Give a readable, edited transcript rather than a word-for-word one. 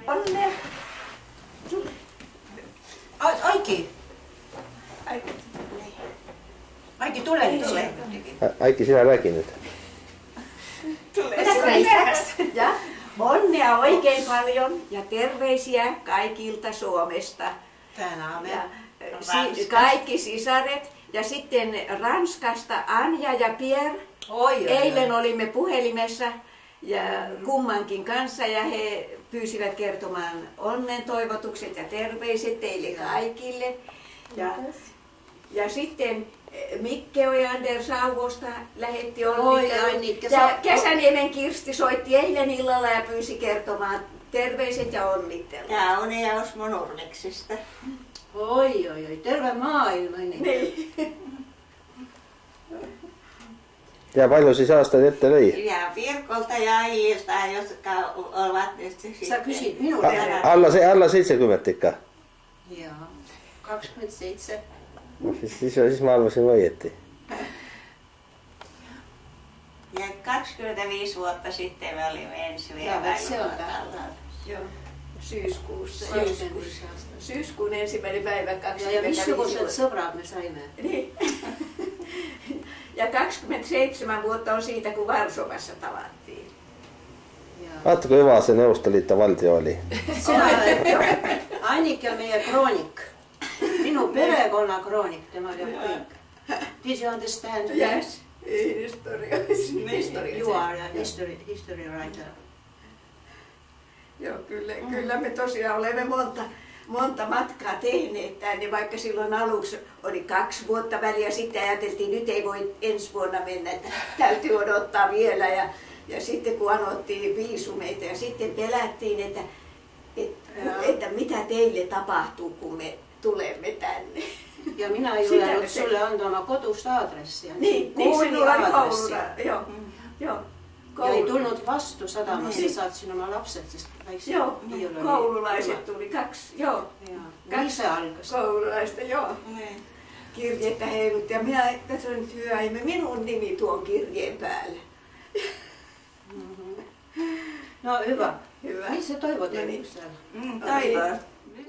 Onnea. Aiki. Aiki, tule. Aiki, sinä räägi nyt. Ja onnea oikein paljon ja terveisiä kaikilta Suomesta. Ja kaikki sisaret ja sitten Ranskasta Anja ja Pierre. Eilen olimme puhelimessa ja kummankin kanssa ja he pyysivät kertomaan onnen toivotukset ja terveiset teille kaikille. Ja sitten Mikke Ojander Sauvosta lähetti onnittelut. Ja Kesäniemen Kirsti soitti eilen illalla ja pyysi kertomaan terveiset ja onnittelut. Tää on ja Osmo Norleksista. Oi, terve maailma. Niin. Ja paljon siis aastat ette löi? Ja Virkolta ja Aililta, jotka ovat nyt sitten. Sä kysit minulta. Alla 70 tikka? Joo, 27. No, siis mä arvasin oikein. Ja 25 vuotta sitten me olimme ensi vielä. Se on täällä. Joo. Syyskuussa. Syyskuun 1. päivä 25 Ja missuguset sõbrad me saimme. Niin. Ja 27 vuotta on siitä, kun Varsovassa tavattiin. Vaatko hyvä se Neuvostoliiton valtio oli? Sinä olet Annika meie kroonik. Minu perekonna kroonik, tema teab kõik. Did you understand? Yes. History. You are a history writer. Joo, kyllä me tosiaan olemme monta matkaa tehneet tänne, vaikka silloin aluksi oli 2 vuotta väliä. Sitten ajateltiin, nyt ei voi ensi vuonna mennä, että täytyy odottaa vielä. Ja sitten kun anottiin viisumeita ja sitten pelättiin, että mitä teille tapahtuu, kun me tulemme tänne. Ja minä ei julgenut sulle anda oma kodusta adressia. Niin sinulla oli kouluna. Joo. Ja ei tulnud vastu sadamassa, saatsin oma lapset, sest väikse koululaiset tuli 2, Kaksi alkas. Koululaista, kirjettä heilutti. Ja minä katsoin, että hyvä, ei minun nimi tuon kirjeen päällä. No hyvä. Missä toivot siellä?